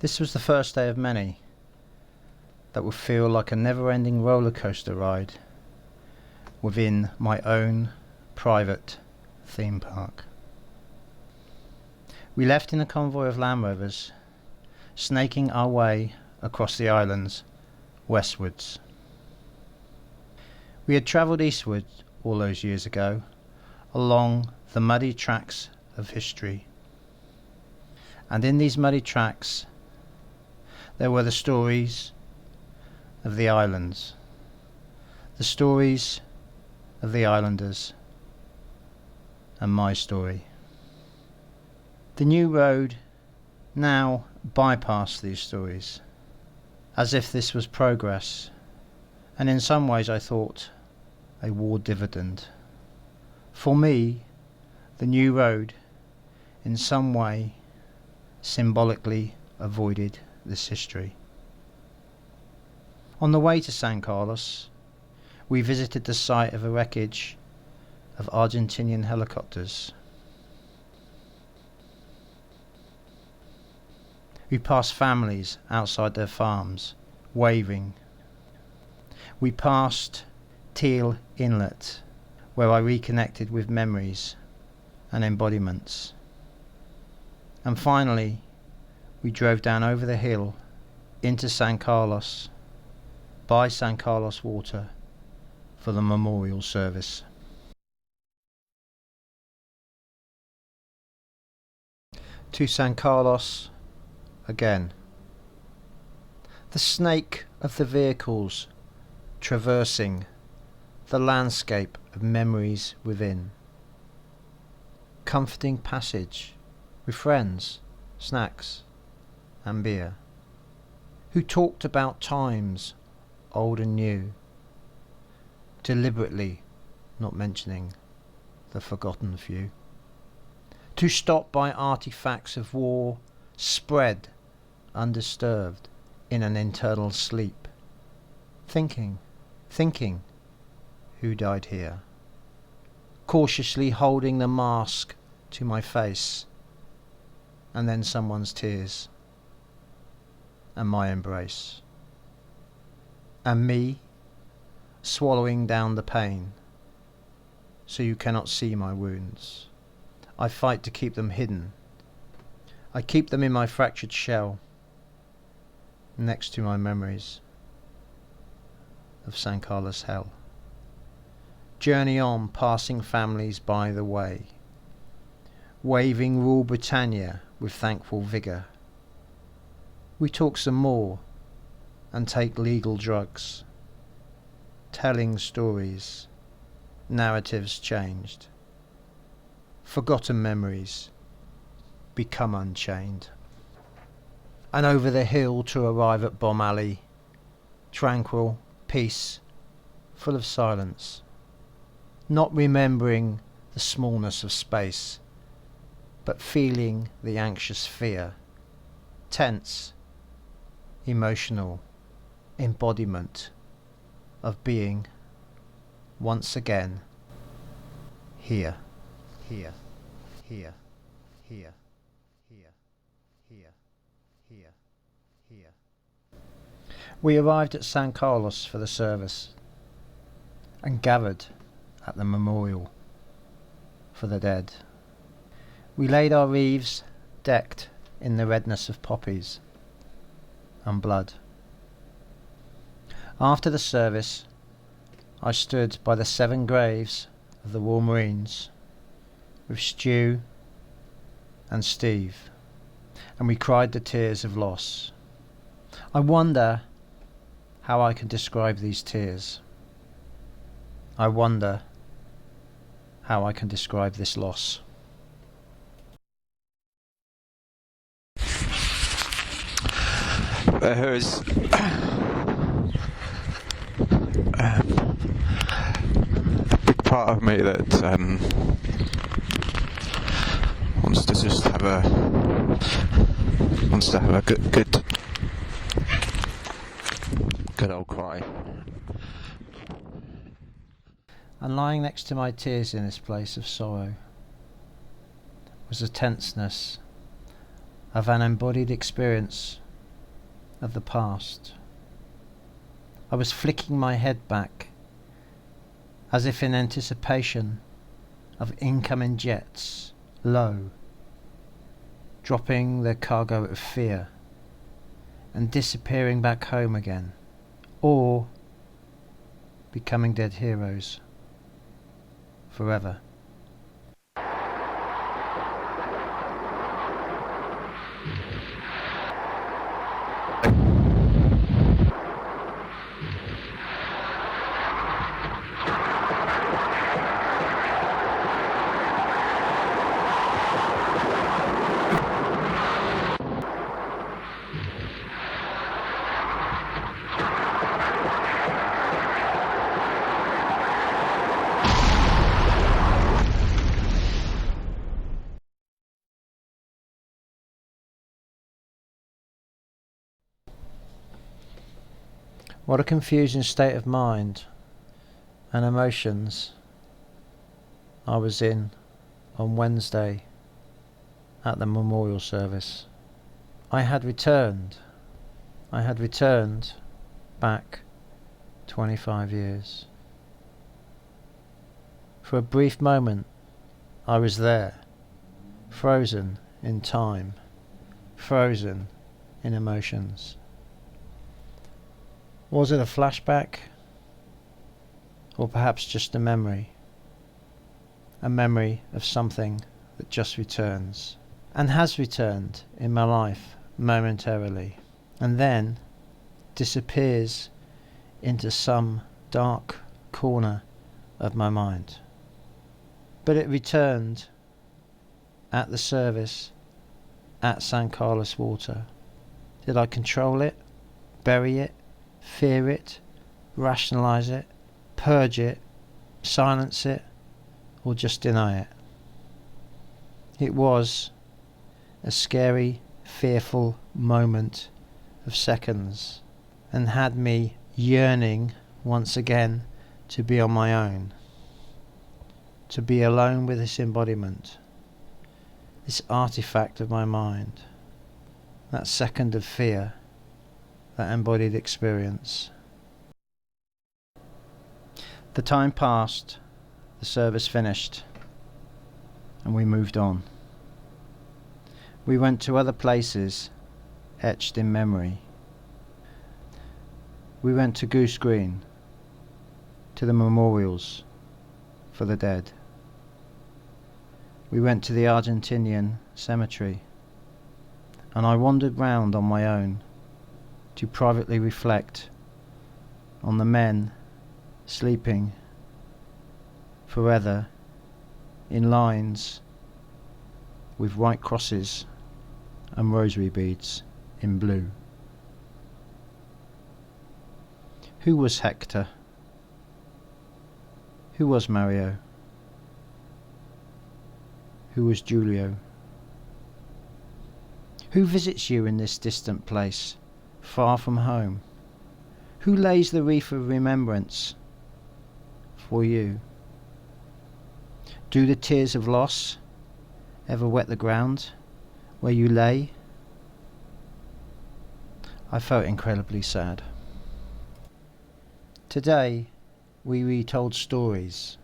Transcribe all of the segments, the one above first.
This was the first day of many that would feel like a never-ending roller coaster ride within my own private theme park. We left in a convoy of Land Rovers, snaking our way across the islands westwards. We had travelled eastward all those years ago, along the muddy tracks of history. And in these muddy tracks there were the stories of the islands, the stories of the islanders, and my story. The new road now bypassed these stories, as if this was progress, and in some ways I thought a war dividend. For me, the new road in some way symbolically avoided this history. On the way to San Carlos, we visited the site of a wreckage of Argentinian helicopters. We passed families outside their farms, waving. We passed Teal Inlet, where I reconnected with memories and embodiments. And finally, we drove down over the hill into San Carlos, by San Carlos Water, for the memorial service. To San Carlos again. The snake of the vehicles traversing the landscape of memories within. Comforting passage with friends, snacks and beer, who talked about times old and new, deliberately not mentioning the forgotten few. To stop by artifacts of war spread undisturbed in an internal sleep, thinking who died here, cautiously holding the mask to my face, and then someone's tears and my embrace, and me swallowing down the pain so you cannot see my wounds. I fight to keep them hidden. I keep them in my fractured shell, next to my memories of San Carlos hell. Journey on, passing families by the way, waving Rule Britannia with thankful vigour. We talk some more and take legal drugs, telling stories, narratives changed, forgotten memories become unchained. And over the hill to arrive at Bomb Alley, tranquil, peace, full of silence, not remembering the smallness of space, but feeling the anxious fear, tense, emotional embodiment of being once again here, here, here, here, here, here, here, here. We arrived at San Carlos for the service and gathered at the memorial for the dead. We laid our wreaths decked in the redness of poppies and blood. After the service, I stood by the 7 graves of the Royal Marines with Stu and Steve, and we cried the tears of loss. I wonder how I can describe these tears. I wonder how I can describe this loss. There is a big part of me that wants to just have a good old cry. And lying next to my tears in this place of sorrow was the tenseness of an embodied experience of the past. I was flicking my head back, as if in anticipation of incoming jets, low, dropping their cargo of fear and disappearing back home again, or becoming dead heroes forever. What a confusing state of mind and emotions I was in on Wednesday at the memorial service. I had returned back 25 years. For a brief moment I was there, frozen in time, frozen in emotions. Was it a flashback? Or perhaps just a memory of something that just returns, and has returned in my life momentarily, and then disappears into some dark corner of my mind. But it returned at the service at San Carlos Water. Did I control it? Bury it? Fear it? Rationalize it? Purge it? Silence it? Or just deny it? It was a scary, fearful moment of seconds, and had me yearning once again to be on my own, to be alone with this embodiment, this artifact of my mind, that second of fear, that embodied experience. The time passed, the service finished, and we moved on. We went to other places etched in memory. We went to Goose Green, to the memorials for the dead. We went to the Argentinian cemetery, and I wandered round on my own to privately reflect on the men sleeping forever in lines with white crosses and rosary beads in blue. Who was Hector? Who was Mario? Who was Julio? Who visits you in this distant place, far from home? Who lays the wreath of remembrance for you? Do the tears of loss ever wet the ground where you lay? I felt incredibly sad. Today we retold stories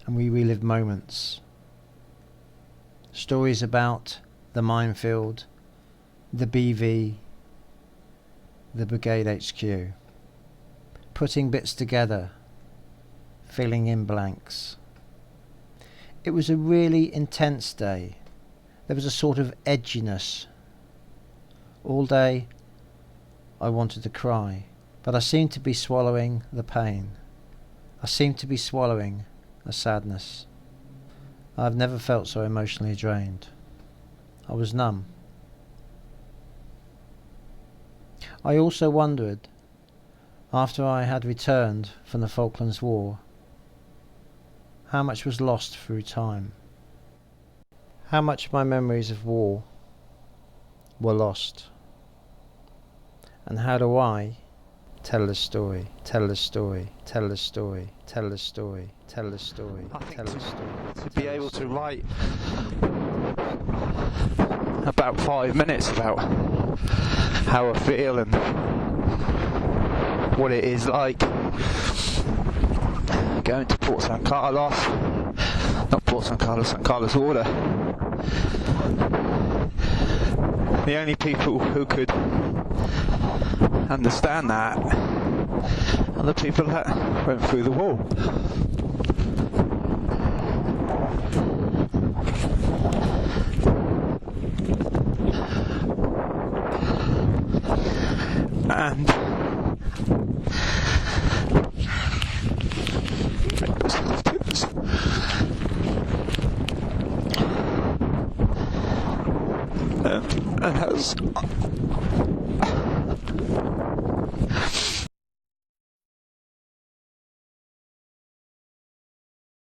and we relived moments. Stories about the minefield, the BV, the Brigade HQ. Putting bits together, filling in blanks. It was a really intense day. There was a sort of edginess. All day I wanted to cry, but I seemed to be swallowing the pain. I seemed to be swallowing the sadness. I've never felt so emotionally drained. I was numb. I also wondered, after I had returned from the Falklands War, how much was lost through time. How much of my memories of war were lost. And how do I tell the story, tell the story, tell the story, tell the story, tell the story, tell the story. To be able to write about 5 minutes about how I feel and what it is like going to Port San Carlos, not Port San Carlos, San Carlos Water. The only people who could understand that are the people that went through the wall. And and as